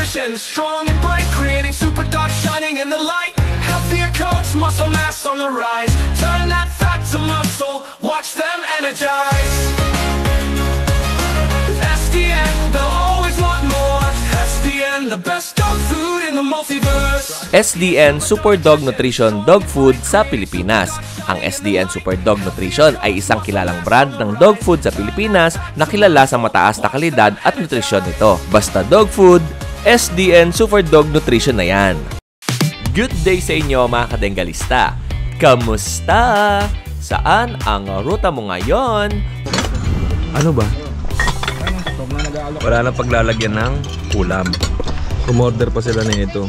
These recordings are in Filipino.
nutrition, strong and bright, creating super dark shining in the light. Healthier coats, muscle mass on the rise. Turn that fat to muscle, watch them energize. With SDN, they'll always want more. SDN, the best dog food in the multiverse. SDN Super Dog Nutrition Dog Food sa Pilipinas. Ang SDN Super Dog Nutrition ay isang kilalang brand ng dog food sa Pilipinas na kilala sa mataas na kalidad at nutrisyon nito. Basta dog food, SDN Super Dog Nutrition na yan. Good day sa inyo mga kadenggalista! Kamusta? Saan ang ruta mo ngayon? Ano ba? Wala na paglalagyan ng ulam. Umorder pa sila na ito.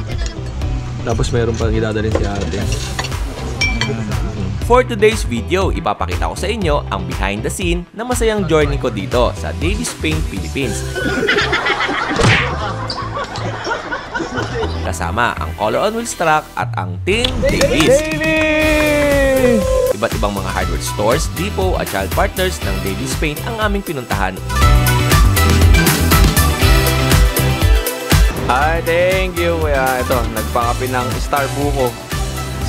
Tapos meron pa idadalhin si ate. For today's video, ipapakita ko sa inyo ang behind the scene na masayang journey ko dito sa Davis Paint, Philippines. Kasama ang Color on Wheels truck at ang Team Davis. Iba't ibang mga hardware stores, depot at child partners ng Davis Paint ang aming pinuntahan. Ay, thank you. Ito, nagpakapi ng Star Buko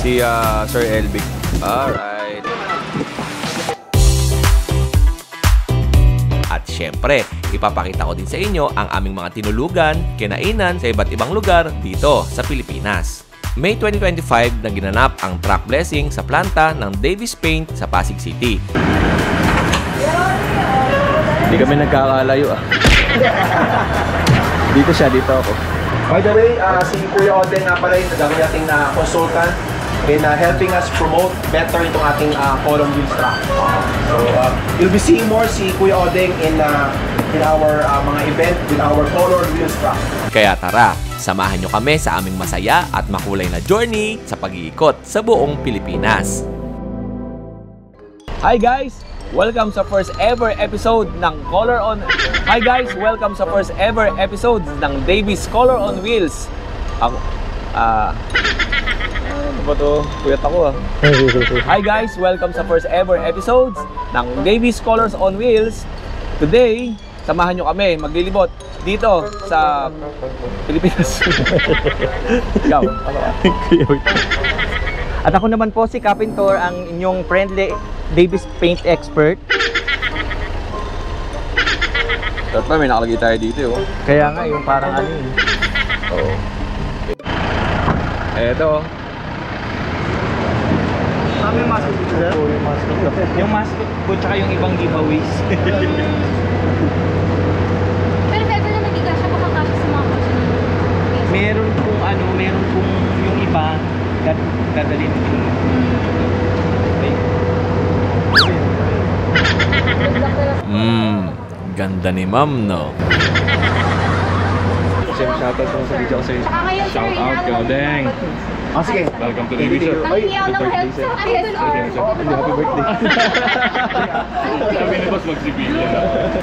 si Sir Elvic. Alright. At syempre, ipapakita ko din sa inyo ang aming mga tinulugan, kinainan sa iba't ibang lugar dito sa Pilipinas. May 2025 na ginanap ang truck blessing sa planta ng Davis Paint sa Pasig City. Hindi kami nagkakalayo Dito siya, dito ako. By the way, si Kuya Odeng nga pala yung nagawin nating consultant in helping us promote better itong ating column wheels truck. So, you'll be seeing more si Kuya Odeng in our mga event with our color wheels truck. Kaya tara, samahan nyo kami sa aming masaya at makulay na journey sa pag-iikot sa buong Pilipinas. Hi guys! Welcome sa first ever episode ng Color on... Hi guys! Welcome sa first ever episode ng Davis Color on Wheels. Ako... ano ba to? Kuyat ako Hi guys! Welcome sa first ever episodes ng Davis Colors on Wheels. Today, samahan nyo kami maglilibot dito sa Pilipinas. Ikaw? At ako naman po si Capintor, ang inyong friendly Davis Paint expert. Dapat pa, may nakalagay tayo dito Kaya nga, yung parang ano yun. Oo. Eto. Yung mascot po, yung mascot. Yung mascot po, tsaka yung ibang giveaways. Pero if ever na magiga siya, makakasya sa mga kotse ng PS. Meron pong yung iba, dadalhin din. Ganda ni ma'am, no? Shoutout ko sa video ko sa'yo. Saka ngayon, sir, Shoutout ka, Odeng. Sige. Welcome to Davis, sir. Nangingi ako ng help sa Happy birthday. Sabi ni boss magsibigyan.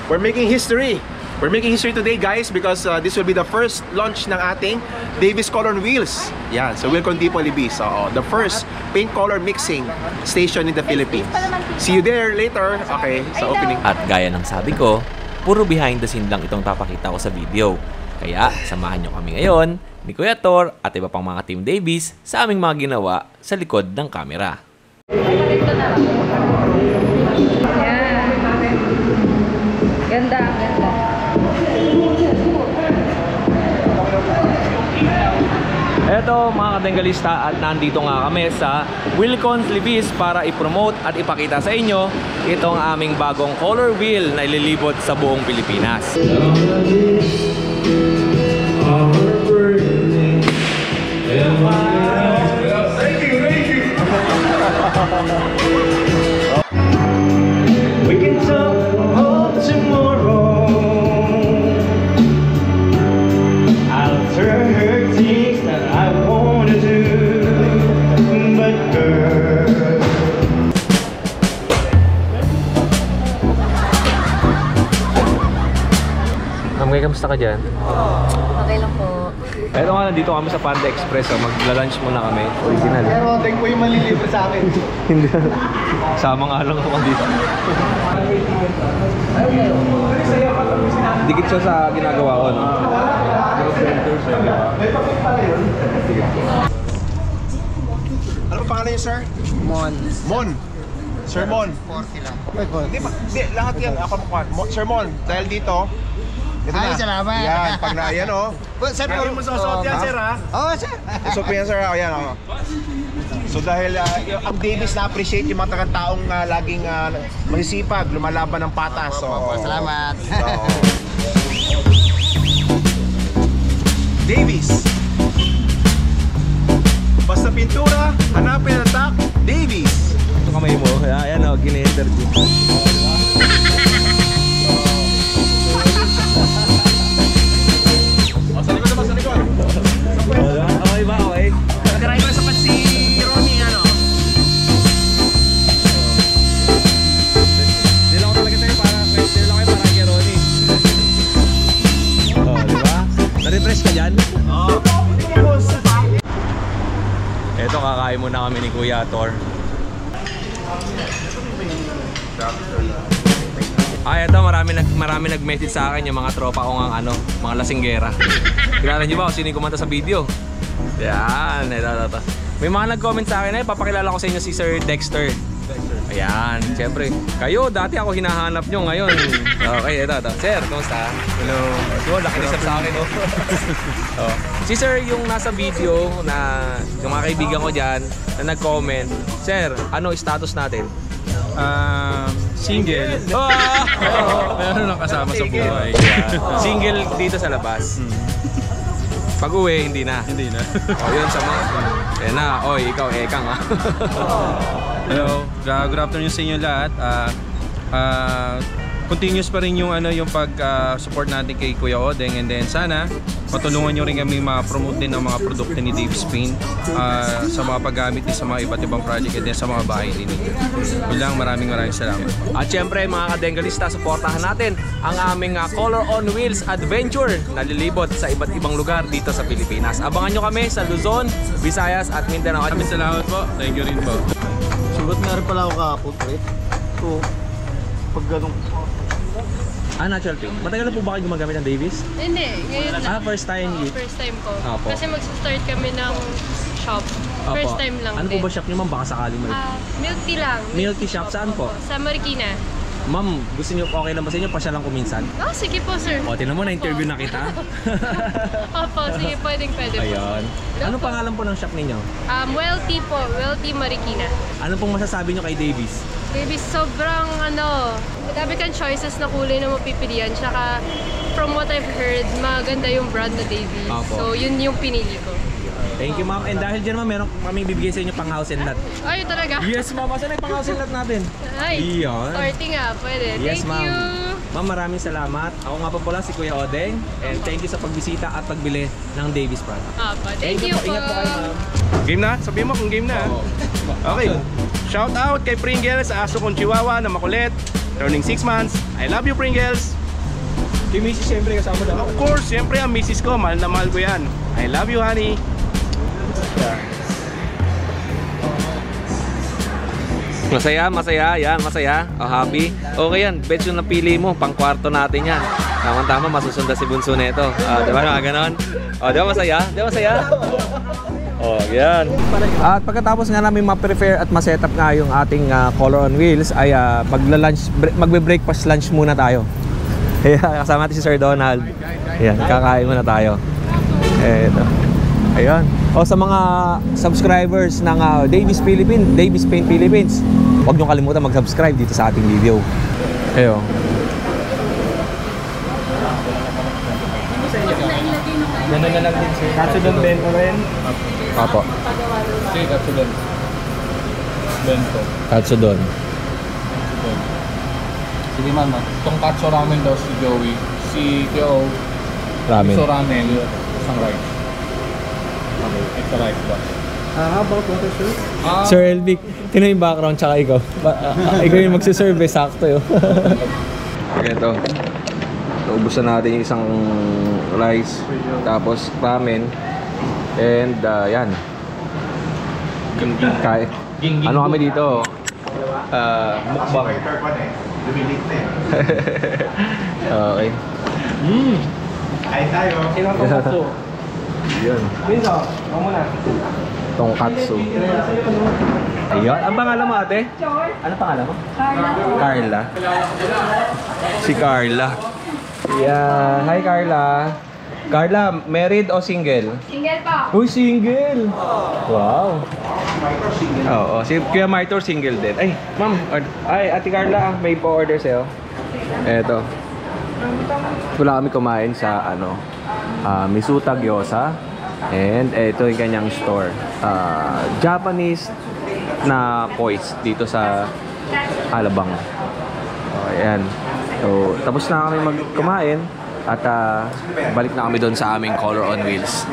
We're making history. We're making history today, guys, because this will be the first launch ng ating Davis Color on Wheels. Yeah, so Wilcon Depot Libis. The first paint color mixing station in the Philippines. See you there later. Okay, sa opening. At gaya ng sabi ko, puro behind the scene lang itong papakita ko sa video. Kaya samahan nyo kami ngayon ni Kuya Tor at iba pang mga Team Davis sa aming mga ginawa sa likod ng kamera. Yeah. Ganda, ganda. Eto mga kadenggalista, at nandito nga kami sa Wilcon Libis para i-promote at ipakita sa inyo itong aming bagong color wheel na ililibot sa buong Pilipinas. We can talk all tomorrow. I'll turn her things that I wanna do, but girl. Ma'am, kamusta ka dyan? Okay lang po. Eto nga, nandito kami sa Panda Express. Magla-lunch muna kami. Original. Pero tingin mo yung malilibre sa akin. Hindi. Sama nga lang ako dito. Dikit siya sa ginagawa ko, no? Ano pa pangalan niyo, sir? Mon. Mon. Sir Mon. 40 lang. Di ba? Di, lahat yan. Ako makuha. Sir Mon, dahil dito. Ito Ay, na. salamat. Yan, pag na, yan o. Sir, Lagi mo susuot yan, sir, ha? Oo, sir. Susuot yan, sir, o. Yan, o. So dahil ang Davis na-appreciate yung mga taong laging masisipag, lumalaban ng patas. So, Salamat. Davis. Basta pintura, hanapin ang tak, Davis. Ito kamay mo. Ayan o, gini-interview. Sa likod naman, sa likod. Okay ba? Okay. Nagkaray ko sa pat si Ronnie, ano? Dila ko talaga sa'yo para kay Ronnie. Oh, di ba? Na-refresh ka dyan? Oo. Eto, kakain muna kami ni Kuya Tor. Eto, marami nag-message sa akin yung mga tropa ko ng mga lasinggera. Kilala niyo ba kung sino yung kumanta sa video? Yan, eto. May mga nag-comment sa akin, papakilala ko sa inyo si Sir Dexter. Ayan, siyempre. Kayo, dati ako hinahanap nyo ngayon. Okay, eto. Sir, kumusta? Hello. So, nakinisap sa akin, oh. Oh. Si Sir yung nasa video na yung mga kaibigan ko dyan na nag-comment. Sir, ano status natin? Single. Meron lang kasama sa buhay. Single dito sa labas. Pag uwi, hindi na. Hindi na. O yun sa mga. Ayan na, oy, ikaw, Ekang ha. Hello, good afternoon sa inyo lahat. Continuous pa rin yung pag-support natin kay Kuya Odeng, and then sana patulungan nyo rin kami ma-promote din ang mga produkto ni Davis Paint sa mga paggamit din sa mga iba't ibang project and then sa mga bahay din nito. Bilang maraming salamat. At syempre mga kadengalista, supportahan natin ang aming Color on Wheels Adventure na lilibot sa iba't ibang lugar dito sa Pilipinas. Abangan nyo kami sa Luzon, Visayas at Mindanao. Maraming salamat po. Thank you rin po. Sugot nga rin pala ako kahapon, pre. So, pag ganun. Natural pink. Matagal na po ba kayo gumagamit ng Davis? Hindi, ngayon lang. First time. First time ko. Apo. Kasi mag-start kami ng shop. Opo. First time lang Ano po ba shop niyo, ma'am? Baka sakali mo. Milk tea lang. Milk tea shop, saan po? Sa Marikina. Ma'am, gusto niyo okay lang ba sa inyo? Pasya lang kuminsan. Oh, sige po, sir. O, tinan mo, na-interview na kita. Opo, sige, pwede po. Ayun. Anong pangalan po ng shop ninyo? Well tea po. Well tea Marikina. Ano pong masasabi niyo kay Davis? Baby, sobrang madami kang choices na kulay na mapipilian. Tsaka, from what I've heard, maganda yung brand na Davies. Opo. So, yun yung pinili ko. Thank you, ma'am. And dahil dyan, ma'am, meron kami bibigay sa inyo pang house and lot. Ay, talaga? Yes, ma'am. Asan na yung pang house and lot natin? Ay, Iyon. party nga, pwede. Yes, Thank ma'am. you. Ma'am, maraming salamat. Ako nga po pala si Kuya Odeng. And thank you sa pagbisita at pagbili ng Davis product. Thank you po. Ingat po kayo, ma'am. Game na? Sabihin mo kung game na. Okay. Shout out kay Pringles, aso kong chihuahua na makulit. Turning 6 months. I love you, Pringles. Kay Mrs. siyempre kasama daw. Of course, siyempre ang misis ko, mahal na mahal ko yan. I love you, honey. Masaya, yan, masaya. O, happy. Okay yan, bet yung napili mo, pang kwarto natin yan. Tama-tama, masusunda si Bunso nito. Di ba mga ganon? O, di ba masaya? Di ba masaya? O, yan. At pagkatapos nga namin ma-prepare at ma-setup nga yung ating Color on Wheels, ay magbe-breakfast lunch muna tayo. Kasama natin si Sir Donald. Ayan, kakain muna tayo. Eto. Ayan. O sa mga subscribers ng Davis Paint Philippines, huwag nyo kalimutan mag-subscribe dito sa ating video. Ayo. Ganda na lang din sir. Katsudon bento rin. Apo. Okay, katsudon. Bento. Katsudon. Sige man, itong katso ramen daw si Joey. Si Kyo, Ramen. so ramen, isang rice. Okay, extra rice ba? How about water, sir? Sir Elvic, tinan yung background tsaka ikaw. Ikaw yung magsiserve, sakto yun. Ito. Naubusan natin yung isang rice, tapos ramen, and yan. Ano kami dito? Mukbang. Okay. Kain tayo. Sino tonkatsu? Yun. Pinso, ako muna. Tonkatsu. Ayun. Ang pangalan mo, ate? Ano pangalan mo? Carla. Si Carla. Yeah. Hi, Carla. Carla, married o single? Single pa. Uy, single! Wow. Oo, si Kuya Martor single din. Ay, ma'am. Ay, ate Carla, may pa-order sa'yo. Eto. Wala kami kumain sa Misuta Gyoza. And ito yung kanyang store. Japanese na poise dito sa Alabang. Ayan. So, tapos na kami kumain. At balik na kami doon sa aming Color on Wheels.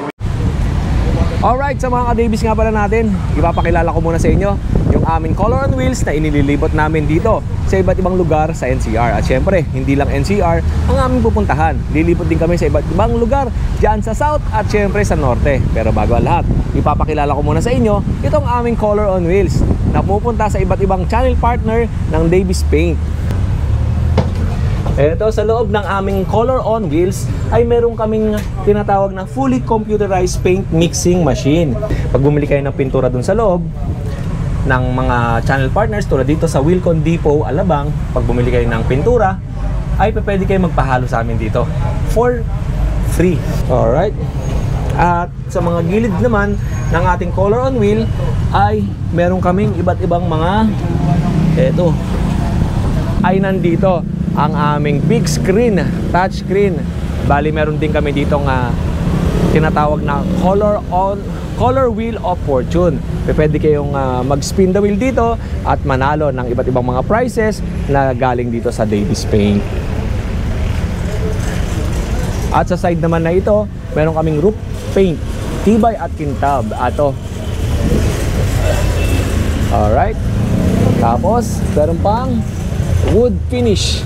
Alright, sa mga ka-Davies nga pala natin, ipapakilala ko muna sa inyo yung aming Color on Wheels na inililibot namin dito sa iba't ibang lugar sa NCR. At syempre, hindi lang NCR ang aming pupuntahan. Lilibot din kami sa iba't ibang lugar dyan sa South at syempre sa Norte. Pero bago ang lahat, ipapakilala ko muna sa inyo itong aming Color on Wheels na pupunta sa iba't ibang channel partner ng Davies Paint. Ito, sa loob ng aming Color on Wheels ay meron kaming tinatawag na fully computerized paint mixing machine. Pag bumili kayo ng pintura dun sa loob ng mga channel partners tulad dito sa Wilcon Depot, Alabang, pag bumili kayo ng pintura ay pwede kayo magpahalo sa amin dito for free. Alright? At sa mga gilid naman ng ating Color on Wheel ay meron kaming iba't ibang mga ay nandito ang aming big screen, touch screen. Bali meron din kami ditong tinatawag na Color Wheel of Fortune. Pwede kayong mag-spin the wheel dito at manalo ng iba't ibang mga prizes na galing dito sa Davies Paint. At sa side naman na ito, meron kaming roof paint, tibay at kintab. Ato. Alright. Tapos, meron pang wood finish.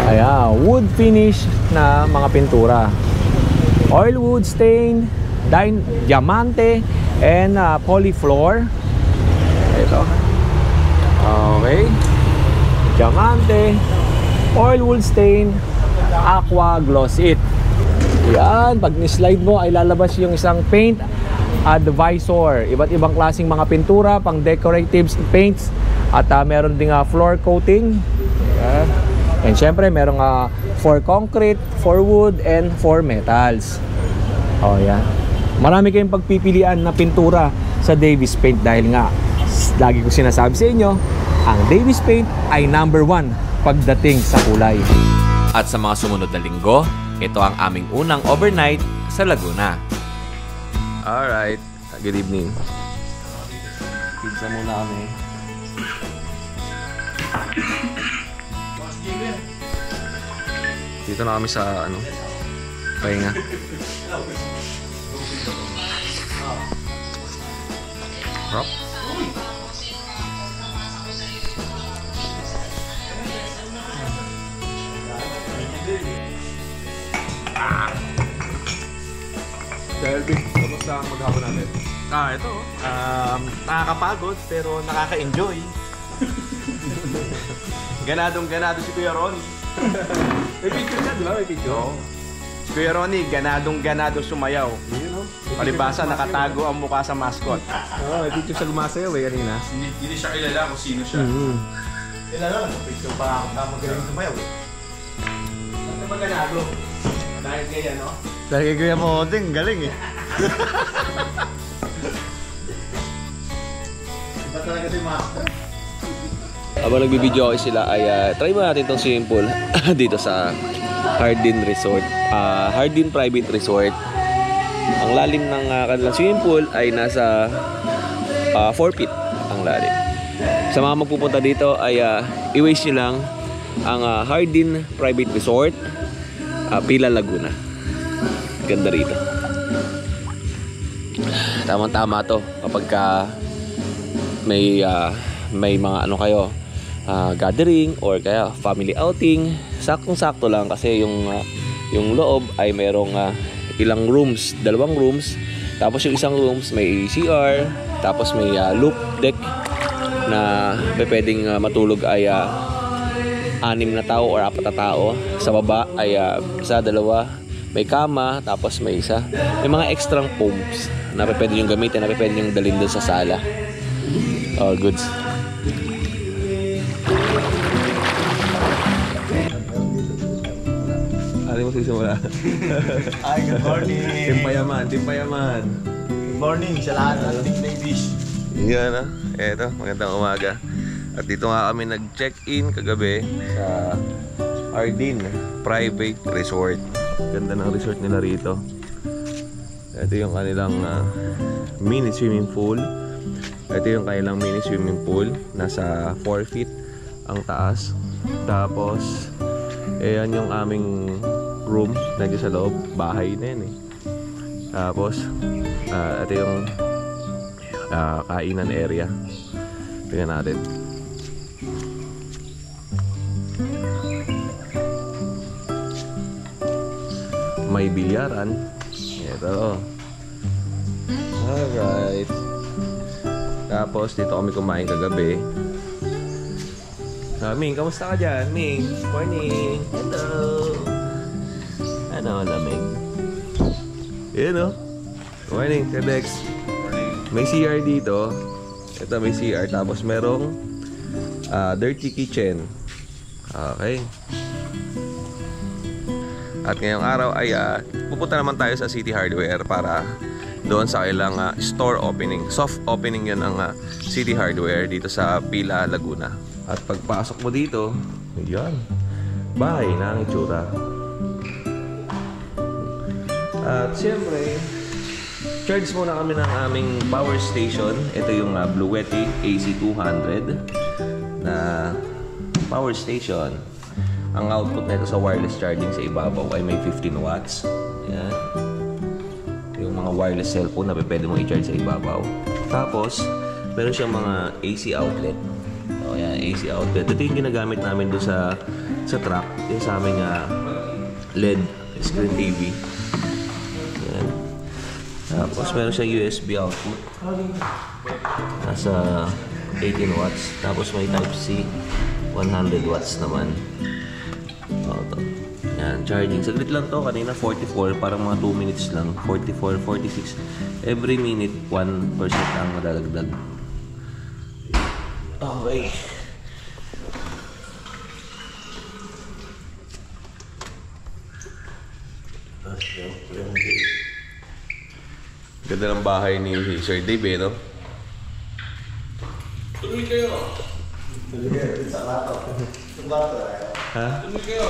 Ayan, wood finish na mga pintura. Oil wood stain, diamante, and polyfloor. Ito. Okay. Diamante, oil wood stain, aqua gloss it. Yan, pag ni-slide mo ay lalabas yung isang paint advisor. Iba't ibang klaseng mga pintura, pang decorative paints. At meron ding floor coating. Yan. And syempre meron for concrete, for wood, and for metals. Oh yan. Marami kayong pagpipilian na pintura sa Davies Paint dahil nga lagi ko sinasabi sa inyo, ang Davies Paint ay #1 pagdating sa kulay. At sa mga sumunod na linggo, ito ang aming unang overnight sa Laguna. Alright, good evening. Pizza muna kami. Dito na kami sa pahinga. Rock. Delby, kamusta ang maghapon natin? Ito. Nakakapagod pero nakaka-enjoy. Ganadong-ganado si Kuya Ronnie. May picture ka, di ba? May picture? Oo. Si Kuya Ronnie, ganadong-ganado sumayaw. Palibasa, nakatago ang mukha sa mascot. May picture sa gumasayaw kanina. Hindi siya kilala kung sino siya. Kilala lang, picture pa ako na magaling tumayaw. Ano ba ganado? Dahil kaya, no? Dahil kay Kuya Modeng, galing eh. Iba talaga si Master. Habang nagbibideo ako sila ay try mo natin itong swimming pool dito sa Hardin Resort. Hardin Private Resort. Ang lalim ng kanilang swimming pool ay nasa 4 feet ang lalim. Sa mga magpupunta dito ay i-waste nyo lang ang Hardin Private Resort, Pila Laguna. Ganda rito. Tamang-tama to kapag may mga kayo gathering or kaya family outing, saktong-sakto lang kasi yung loob ay merong ilang rooms, 2 rooms, tapos yung isang rooms may CR, tapos may loop deck na pwedeng matulog ay 6 na tao or 4 na tao. Sa baba ay 1, 2, may kama, tapos may isa. May mga extrang foams na pwede yung gamitin, na pwede yung dalhin doon sa sala. All goods. Ano mo sisimula? Ay, good morning. Timpayaman. Good morning sa lahat ng Team Davies. Yan ah. Eto, magandang umaga. At dito nga kami nag-check-in kagabi sa Ardin Private Resort. Ganda ng resort nila rito. Ito yung kanilang mini swimming pool. Ito yung kanilang mini swimming pool. Nasa 4 feet ang taas. Tapos, ayan yung aming room. Nandiyan sa loob. Bahay na yan eh. Tapos, ito yung kainan area. Tingnan natin. May bilyaran. Ito. Alright. Tapos dito kami kumain kagabi. Ming, kamusta ka dyan? Ming, morning. Hello. Ano, lamig? Yun o. Morning, Tedex. May CR dito. Ito may CR. Tapos merong dirty kitchen. Okay. At ngayong araw ay pupunta naman tayo sa City Hardware para doon sa kailang store opening. Soft opening yun ang City Hardware dito sa Pila, Laguna. At pagpasok mo dito, yan, bahay na ang itsura. At siyempre, charge muna kami ng aming power station. Ito yung Bluetti AC200 na power station. Ang output nito sa wireless charging sa ibabaw ay may 15 watts. Yan. Yung mga wireless cellphone na pwede mong i-charge sa ibabaw. Tapos, meron siyang mga AC outlet. O yan, AC outlet. Ito yung ginagamit namin doon sa truck. Yung sa aming LED screen TV. Yan. Tapos, meron siyang USB output. Nasa 18 watts. Tapos, may Type-C. 100 watts naman. Yan, charging. Saglit lang to. Kanina 44. Parang mga 2 minutes lang. 44, 46. Every minute, 1% ang madadagdag. Okay. Ganda ng bahay ni Sir Dave, eh, no? Tuloy kayo. Tuloy kayo sa kwarto. Sa kwarto. Ha? Tuloy kayo.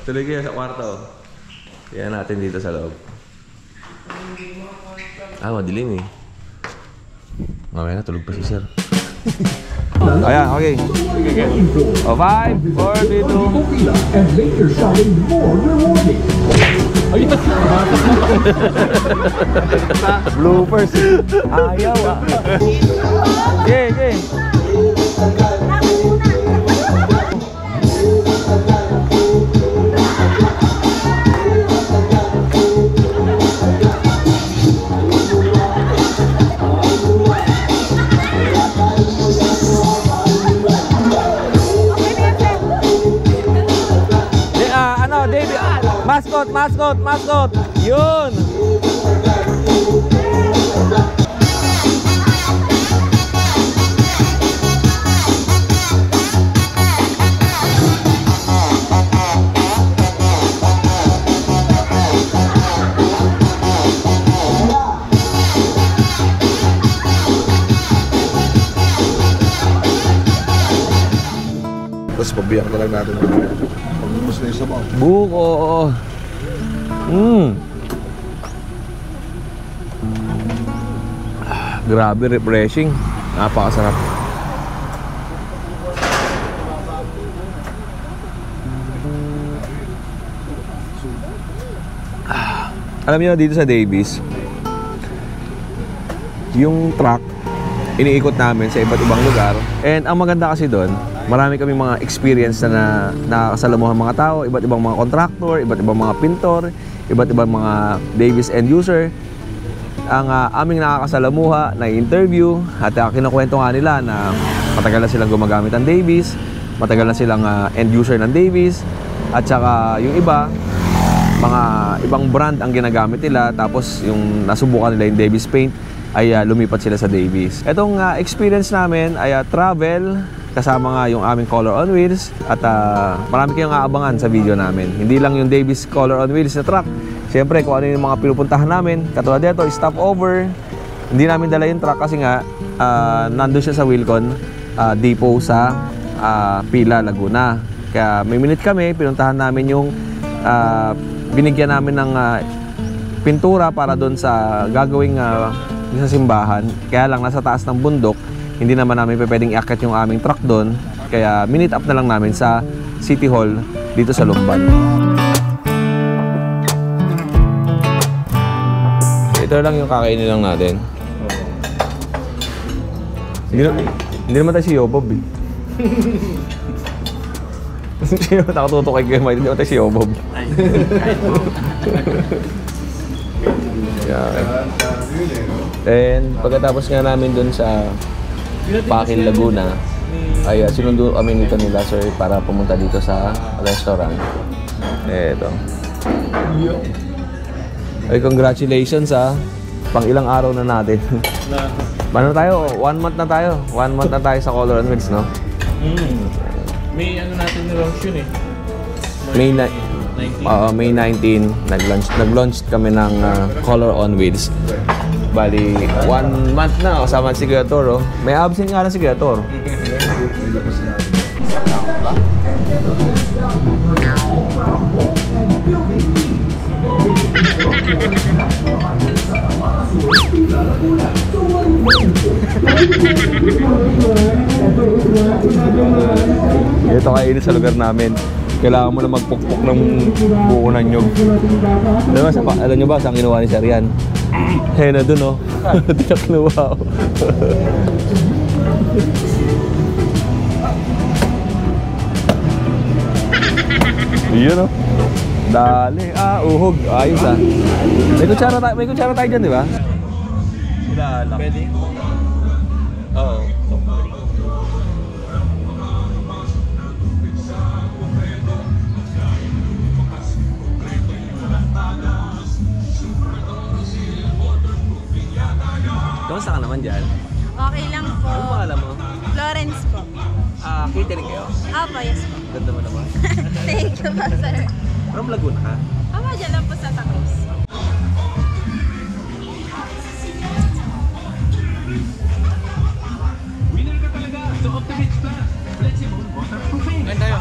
Tuloy kayo sa kwarto. Yan natin dito sa loob. Madilim eh. Mamaya na, tulog pa si Sir. Ayan, okay. O, 5, 4, 3, 2. And later shouting more rewarding. Bloopers. Ayaw ah. Okay, okay. Mascot. Yun. Tapos pabiyak na lang natin. Pagpapos na yung sabaw. Buko. Grabe, refreshing. Napakasarap. Alam niyo, dito sa Davies, yung truck, iniikot namin sa iba't ibang lugar. And ang maganda kasi doon, marami kaming mga experience na nakakasalamuhan mga tao, iba't ibang mga contractor, iba't ibang mga pintor, iba't ibang mga Davies end user. Ang aming nakakasalamuha na interview at kinukwento nga nila na matagal na silang gumagamit ng Davies. matagal na silang end user ng Davies. At saka yung iba, mga ibang brand ang ginagamit nila. Tapos yung nasubukan nila yung Davies paint, ay lumipat sila sa Davies. Itong experience namin ay travel, kasama nga yung aming Color on Wheels. At marami kayong aabangan sa video namin. Hindi lang yung Davies Color on Wheels na truck. Siyempre, kung ano yung mga pinupuntahan namin. Katulad dito, stopover. Hindi namin dala yung truck kasi nga nandun siya sa Wilcon depot sa Pila, Laguna. Kaya may minute kami, pinuntahan namin yung binigyan namin ng pintura para doon sa gagawing sa simbahan. Kaya lang nasa taas ng bundok, hindi naman namin pwedeng iakyat yung aming truck doon. Kaya minute up na lang namin sa City Hall dito sa Lumban. Ito lang yung kakainin lang natin. Hindi naman tayo si Yobob eh. Nakatutok kay Gemay, hindi naman tayo si Yobob. And pagkatapos nga namin dun sa Pakil, Laguna, ay sinundo kami nito nila sir para pumunta dito sa restaurant. Eto. Ay, congratulations pang ilang araw na natin. Ano tayo? 1 month na tayo. 1 month na tayo sa Color on Wheels, no? May ano natin ni-launch yun eh. May 19, nag-launch kami ng Color on Wheels. Bali, 1 month na kasama si Kuya Tor, oh. May absent nga na si Kuya Tor. Ito kainin sa lugar namin. Kailangan mo na magpukpok ng buo ng nyog. Alam nyo ba saan kinuha ni Sir yan? Na dun, oh. Di na kinuha, oh. Yun, oh. Dali. Uhog. Ayos, May kutsara tayo dyan, di ba? Pwede? Oo. Kamusta ka naman dyan? Okay lang po. Ano pangalan mo? Florence po. Catering kayo? Opo, yes po. Ganda mo naman. Thank you po, sir. From Laguna ka? Opo, dyan lang po sa Takos. Ngayon tayo.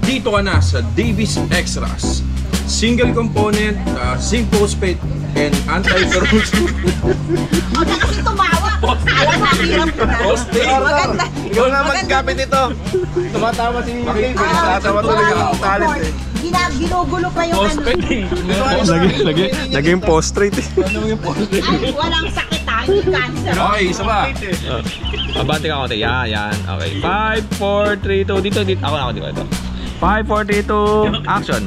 Dito ka na sa Davies Extras. Single component, zinc phosphate, and anti-corrosion. Huwag ka kasi tumawa. Alam mo, hirap ko na. Maganda. Ikaw na magkapit ito. Tumatawa si David. Tumatawa talaga ang talent eh. Ginugulo pa yung Naging post-straight eh. Walang sakit hindi cancer. Okay, isa ba? Abante ka konti. Yan. Okay. 5, 4, 3, 2. Dito. Ako dito. 5, 4, 3, 2. Action.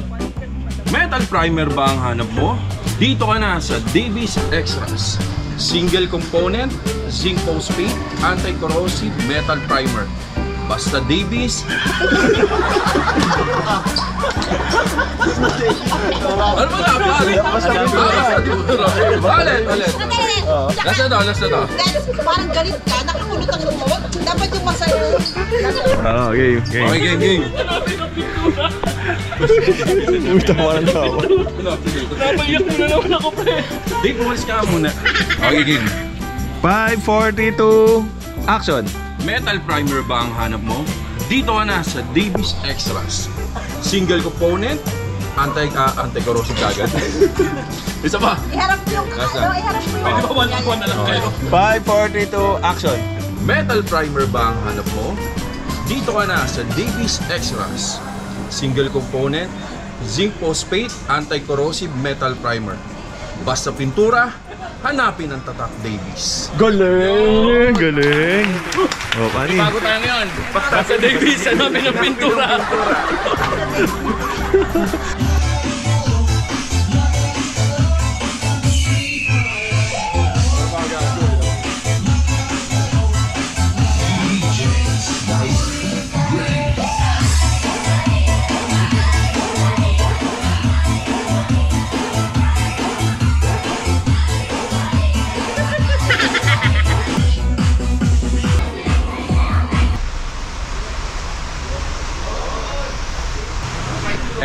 Metal primer ba ang hanap mo? Dito ka na sa Davies Extras. Single component, zinc phosphate, anti-corrosive metal primer. Basta Davies. Ano ba na? Ulit. Last na to. Parang galit ka, nakakulot ang lumawag. Dapat yung masaya. Okay, game. Tawanan na ako. Napaiyak mo na naman ako, pre. Dave, pumalis ka muna. Okay, game. 5, 4, 3, 2. Action. Metal primer ba ang hanap mo? Dito ka na sa Davies Extras. Single component, anti-corrosive kagad. Isa pa. Iharap mo yung iharap mo yung na lang kayo. 5, 4, 3, 2. Action. Metal primer ba ang hanap mo? Dito ka na sa Davies Extras. Single component, zinc phosphate, anti-corrosive metal primer. Basta pintura, hanapin ang tatak Davies. Galing! Oh, pani. Bago tayo ngayon. Basta Davies, hanapin ang pintura.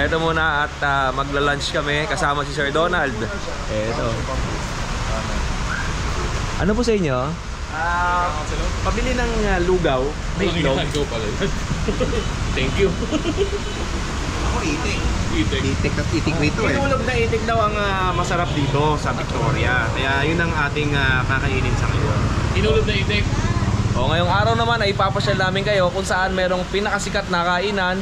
Eto muna at magla-lunch kami kasama si Sir Donald. Eto. Ano po sa inyo? Pabili ng lugaw. Thank you. Ako itik. Itik rito eh. Inulog na itik daw ang masarap dito sa Victoria. Kaya yun ang ating kakainin sa ngayon. Inulog na itik. O ngayong araw naman ay ipapasyal namin kayo kung saan merong pinakasikat na kainan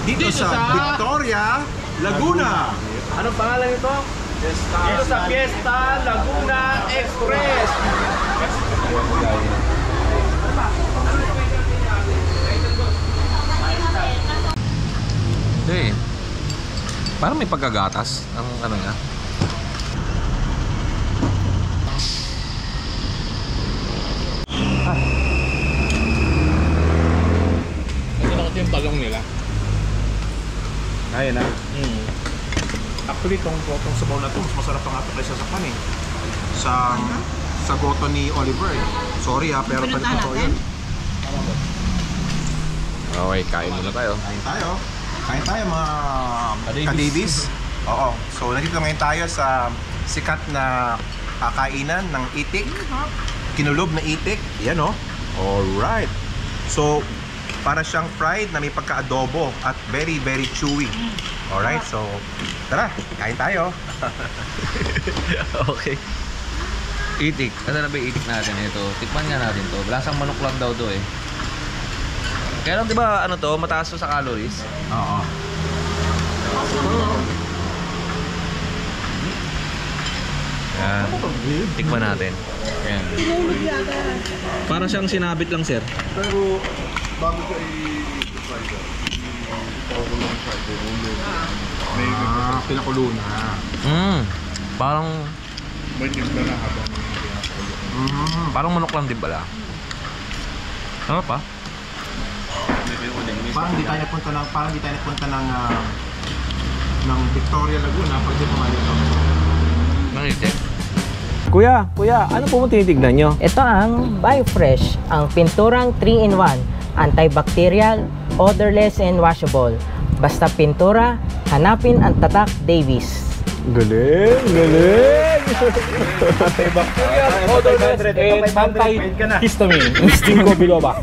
Dito sa Victoria, Laguna. Anong pangalan nito? Dito sa Fiesta Laguna Express. Eh, parang may pagkagatas ang ano niya. Ito na kasi yung talong nila. Ayan na. Actually, itong sabaw na ito, mas masarap pa nga ito kaysa sa kanin. Sa goto ni Oliver. Sorry pero palit na ito yun. Okay, kain muna tayo. Kain tayo mga ka-Davies. Oo. So, nandito ngayon tayo sa sikat na kainan ng itik. Kinulob na itik. Yan o. Alright. So, para siyang fried na may pagka-adobo at very, very chewy. Alright, so tara, kain tayo. Okay. Itik. Ano na ba yung itik natin? Ito. Tikman nga natin to. Lasang manok lang daw to eh. Kaya lang, di ba, ano to, mataas to sa calories? Oo. Yan. Tikman natin. Yan. Parang siyang sinabit lang, sir. Pero bago ka i-try ka, Pinakulo na. Parang may timpla na habang pinakulo. parang manok lang din pala. Ano pa? Parang di tayo napunta ng Victoria Laguna pag di pumalit ito. Nangitik. Kuya, ano po tinitignan nyo? Ito ang BioFresh, ang pinturang 3-in-1, antibacterial, odorless and washable. Basta pintura, hanapin ang tatak Davies. Galing! Antibacterial, odorless, and anti-histamine. Stingo biloba.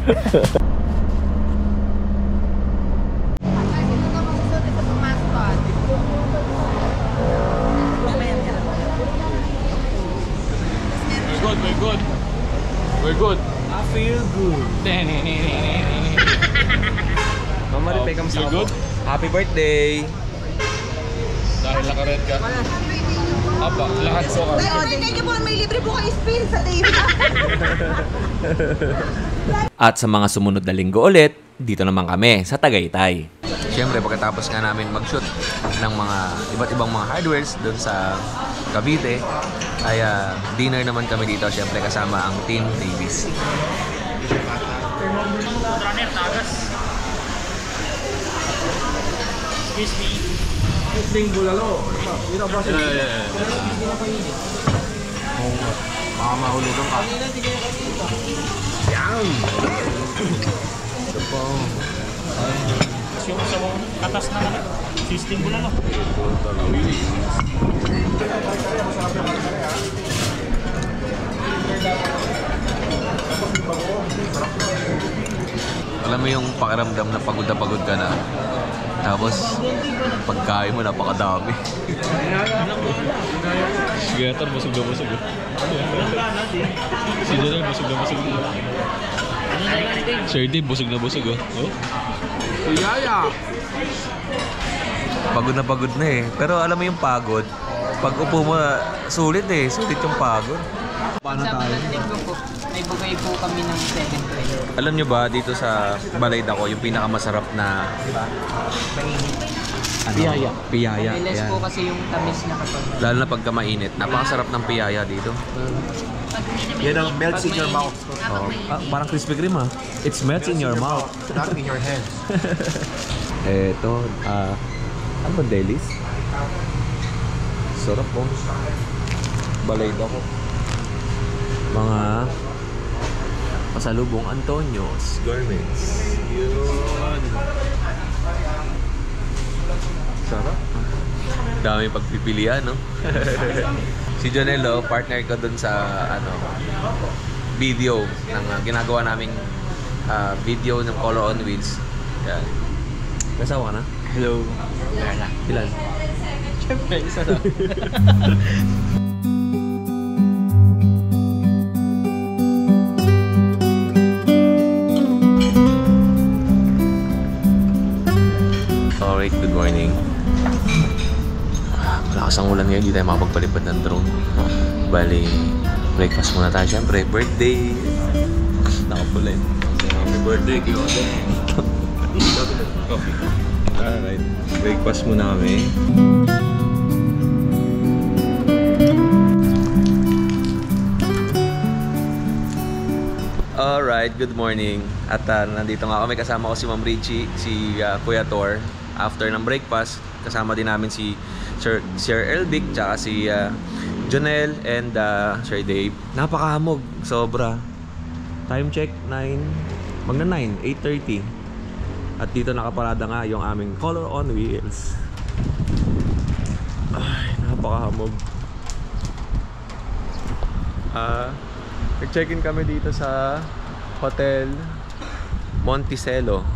We're good. I feel good. Mama Ripe, kamusta ka po? Happy birthday! Dahil naka-red ka. Apa, lahat so ka. Thank you po, may libre po kayo spin sa David. At sa mga sumunod na linggo ulit, dito naman kami sa Tagaytay. Siyempre, pagkatapos nga namin mag-shoot ng mga iba't ibang mga hardwares doon sa Cavite, ay dinner naman kami dito, siyempre kasama ang Team Davies. Kisling bulalo. Dito ba siya? Baka mahulugan ka. Yan! Ito po. Yung sa katas na sisting mo lang. Alam mo yung pakiramdam na pagod ka na. Tapos, pagkain mo napakadami. Si Gator, busog na busog. Si Janelle, busog na busog. Sir Dave, busog na busog. Yaya! Pagod na eh. Pero alam mo yung pagod, pag upo mo, sulit eh. Sulit yung pagod. Paano tayo? May bugay po kami ng 7-12. Alam nyo ba, dito sa Balayda ko, yung pinakamasarap na Piyaya. Piyaya. Mabilis Yan. po kasi yung tamis na kapag. Lalo na pagka mainit, napakasarap ng piyaya dito. Yan ang melts in your mouth. Oh, parang Krispy Kreme ah. It's melts in your mouth. Not in your hands. Eto, ano ba Dailies? Sarap po. Balayda ko. Mga pasalubong Antonio's Garments. Yun. Sarap. Dami pagpipilian, no? Si Jonello, partner ko dun sa video ng ginagawa naming video ng Color on Wheels. Yan. Kasawa ka na? Hello. Ilan? Siyempre, isa na. Alright, good morning. Malakas ang ulan ngayon, hindi tayo makapagpalipad ng drone. Bali, breakfast muna tayo. Siyempre, birthday. Nakapulin. Happy birthday, Kyoto. Coffee. Alright, breakfast muna kami. Alright, good morning. At nandito nga kami, kasama ko si Ma'am Richie, si Kuya Tor. After ng breakfast, kasama din namin si Sir Elvic, tsaka si Jonel and Sir Dave. Napakahamog, sobra. Time check, 8:30. At dito nakaparada nga yung aming Color on Wheels. Ay, napakahamog. Nag-check-in kami dito sa Hotel Monticello.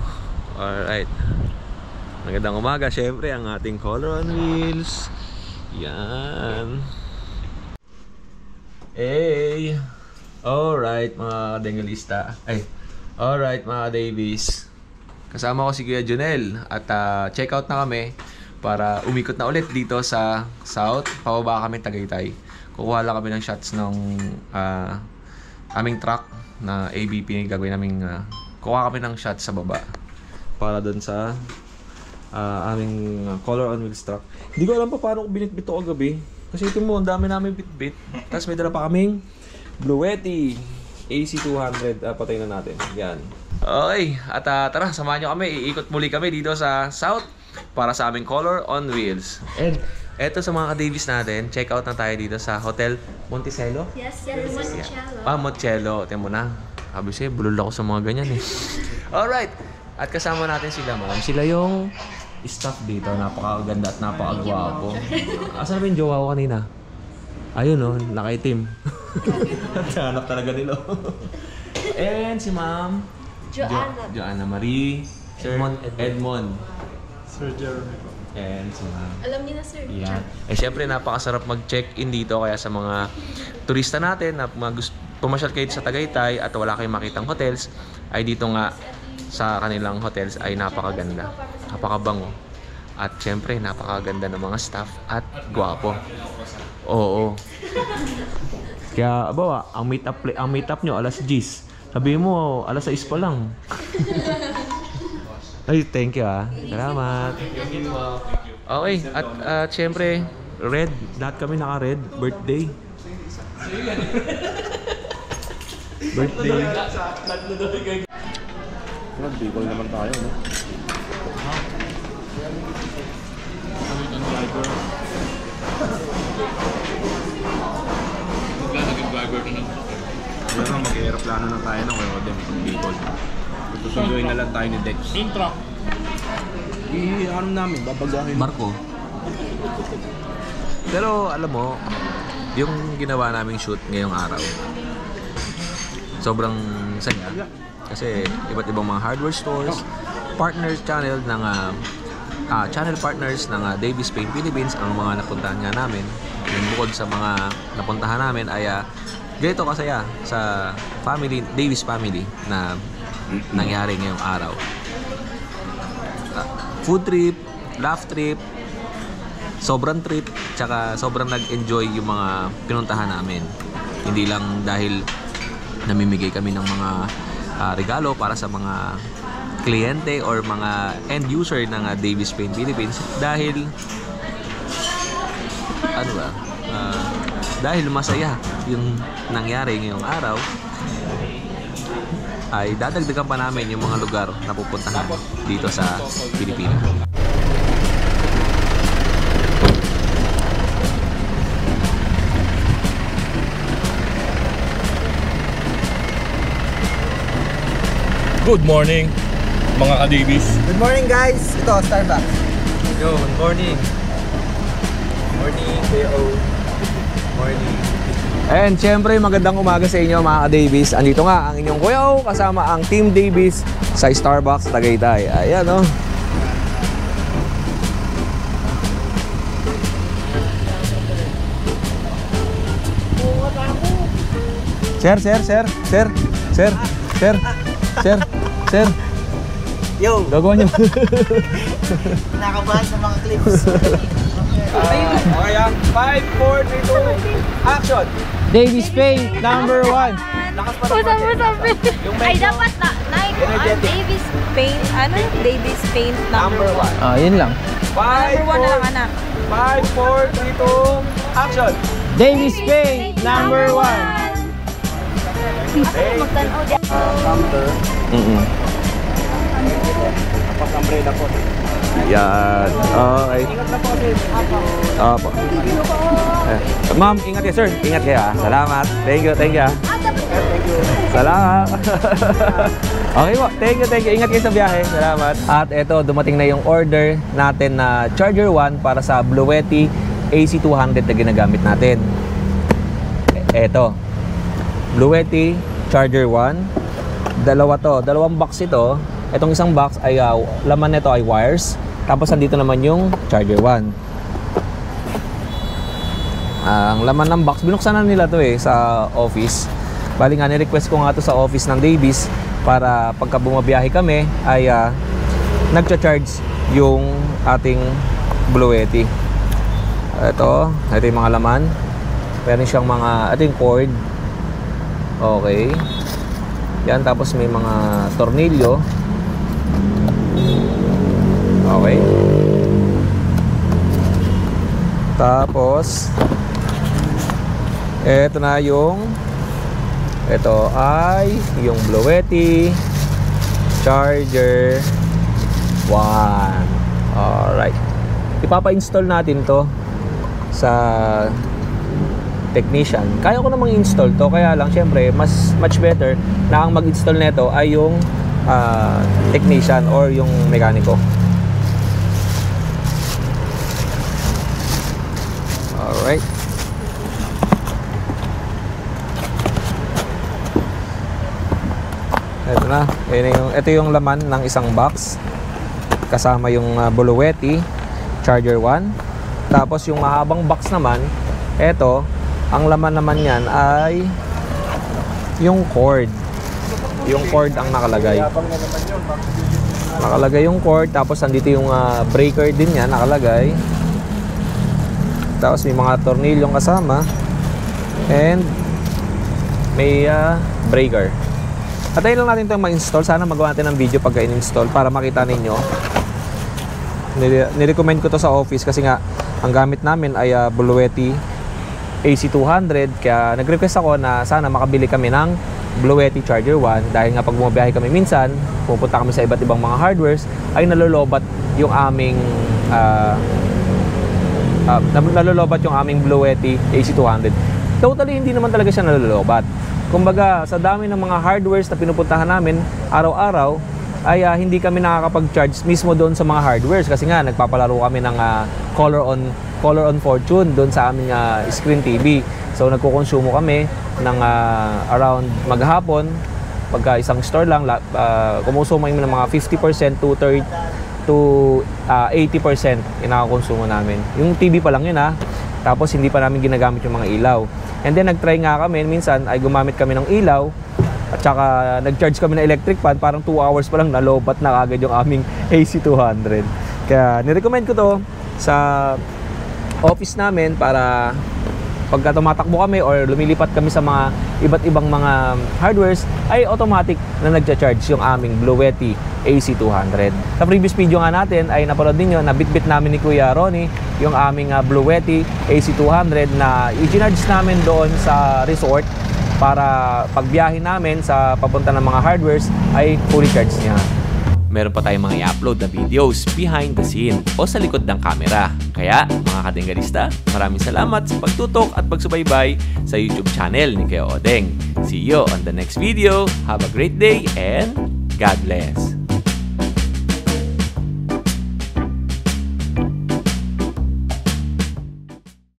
Alright. Magandang umaga, syempre ang ating Color on Wheels. Yan. Hey. Alright mga dengalista. Alright mga Davies. Kasama ko si Kuya Jonel. At check out na kami para umikot na ulit dito sa South. Pababa kami Tagaytay. Kukuha lang kami ng shots ng aming truck na ABP. Gagawin namin kukuha kami ng shots sa baba para dun sa aming Color on Wheels truck. Hindi ko alam pa paano ko binitbit ito kagabi. Kasi ito mo, ang dami namin bitbit. Tapos may dala pa kaming Bluetti AC200. Patay na natin. Yan. Okay. At tara, samahan nyo kami. Iikot muli kami dito sa South para sa aming Color on Wheels. And eto sa mga ka-Davies natin, check out na tayo dito sa Hotel Monticello. Yes, Monticello. Monticello. Tingnan mo na. Sabi siya, bulol ako sa mga ganyan eh. Alright. At kasama natin sila, ma'am. Sila yung staff dito. Napakaganda at napakagwapo. Asan na yung jowa ko kanina? Ayun o, nakaitim. Hanap talaga nila. And si ma'am Joanna Marie. Sir Edmond. Sir Jeremy. And si ma'am. Alam niyo na, sir. Yan. Siyempre, napakasarap mag-check-in dito. Kaya sa mga turista natin na pumasyal kayo sa Tagaytay at wala kayong makitang hotels, ay dito nga sa kanilang hotels ay napakaganda, napakabango, at syempre napakaganda ng mga staff at gwapo. Oo. Kaya bawa, ang meet up nyo alas 10. Sabihin mo alas 6 pa lang. Ay, thank you Salamat. Okay, at syempre red, lahat kami naka-red. Birthday. Bicol naman tayo, no? Kaya mag-aeroplano na tayo ng Odem from Bicol. Susunduin na lang tayo ni Dex. Yung truck. Ano namin, babagahin. Marco. Pero alam mo, yung ginawa naming shoot ngayong araw, sobrang saya. Kasi iba't ibang mga hardware stores, partners channel ng channel partners ng Davies Paint Philippines ang mga napuntahan nga namin. Yung bukod sa mga napuntahan namin ay ganito kasaya sa family, Davies family na nangyari ngayong araw. Food trip, laugh trip, sobrang trip, tsaka sobrang nag-enjoy yung mga pinuntahan namin. Hindi lang dahil namimigay kami ng mga regalo para sa mga kliyente or mga end user ng Davies Paint Philippines dahil dahil masaya yung nangyari ngayong araw, ay dadagdagan pa namin yung mga lugar na pupuntahan dito sa Pilipinas. Good morning, mga ka-Davies. Good morning guys! Ito, Starbucks. Yo, good morning. Morning, Kuya O. Morning. And syempre magandang umaga sa inyo mga ka-Davies. Andito nga ang inyong Kuya O kasama ang Team Davies sa Starbucks Tagaytay. Ayan o. Sir. Yo! Gagawin nyo. Nakabahan sa mga clips. Okay ah. 5, 4, 3, 2, action! Davies Paint, number 1. Lakas pa naman. Ay, dapat na, Davies Paint, Davies Paint number 1. Ah, yun lang. Number 1 na lang, anak. 5, 4, 3, 2, action! Davies Paint, number 1. Magtanaw dyan. Tapos umbrella po. Yan. Okay. Opo. Ma'am, ingat kayo, sir. Ingat kayo, ah. Salamat. Thank you. Salamat. Okay po. Thank you. Ingat kayo sa biyahe. Salamat. At eto, dumating na yung order natin na Charger 1 para sa Bluetti AC200 na ginagamit natin. Eto. Bluetti Charger 1. Dalawang box ito. Itong isang box ay laman nito ay wires. Tapos andito naman yung Charger 1. Ang laman ng box, binuksan na nila to sa office. Bali nga, ni-request ko nga to sa office ng Davies para pagka bumabiyahe kami ay nagcha-charge yung ating Bluetti. Ito yung mga laman. Meron siyang ito yung cord. Okay. Yan, tapos may mga tornilyo. Okay. Tapos ito ay yung Bluetti Charger 1. Alright. Ipapa-install natin to sa technician. Kaya ko namang install to, kaya lang syempre much better na ang mag-install nito ay yung technician or yung mekaniko. Alright. Ito na. Ito yung laman ng isang box. Kasama yung Bluetti Charger 1. Tapos yung mahabang box naman, ito, ang laman naman yan ay yung cord. Yung cord ang nakalagay. Nakalagay yung cord, tapos andito yung breaker din yan nakalagay. Tapos may mga tornilyong kasama. And may breaker. Atayin lang natin ito ma-install. Sana magawa natin ng video pagka in-install para makita ninyo. Nirecommend ko to sa office kasi nga ang gamit namin ay Bluetti AC200. Kaya nag-request ako na sana makabili kami ng Bluetti Charger 1 dahil nga pag bumabiyahe kami minsan, pupunta kami sa iba't ibang mga hardwares, ay nalolobat yung aming Bluetti AC200. Totally hindi naman talaga siya nalolobat. Kumbaga, sa dami ng mga hardwares na pinupuntahan namin araw-araw, ay hindi kami nakakapag-charge mismo doon sa mga hardwares kasi nga nagpapalaro kami ng Color on Fortune doon sa aming screen TV. So nagkukonsumo kami ng around maghapon, pagka isang store lang, kumusumo kami ng mga 50% to 80% inakakonsumo namin. Yung TV pa lang yun tapos hindi pa namin ginagamit yung mga ilaw. And then nag-try nga kami, minsan ay gumamit kami ng ilaw at saka nag-charge kami ng electric fan, parang 2 hours pa lang nalobat na agad yung aming AC200. Kaya nirecommend ko to sa office namin para pagka tumatakbo kami or lumilipat kami sa mga iba't ibang mga hardwares ay automatic na nagcha-charge yung aming Bluetti AC200. Sa previous video nga natin ay napanood ninyo na bit-bit namin ni Kuya Ronnie yung aming Bluetti AC200 na i-charge namin doon sa resort para pagbiyahe namin sa papunta ng mga hardwares ay fully charged niya. Meron pa tayong mga i-upload na videos behind the scene o sa likod ng camera. Kaya, mga kadenggalista, maraming salamat sa pagtutok at pagsubaybay sa YouTube channel ni Kuya Odeng. See you on the next video. Have a great day and God bless.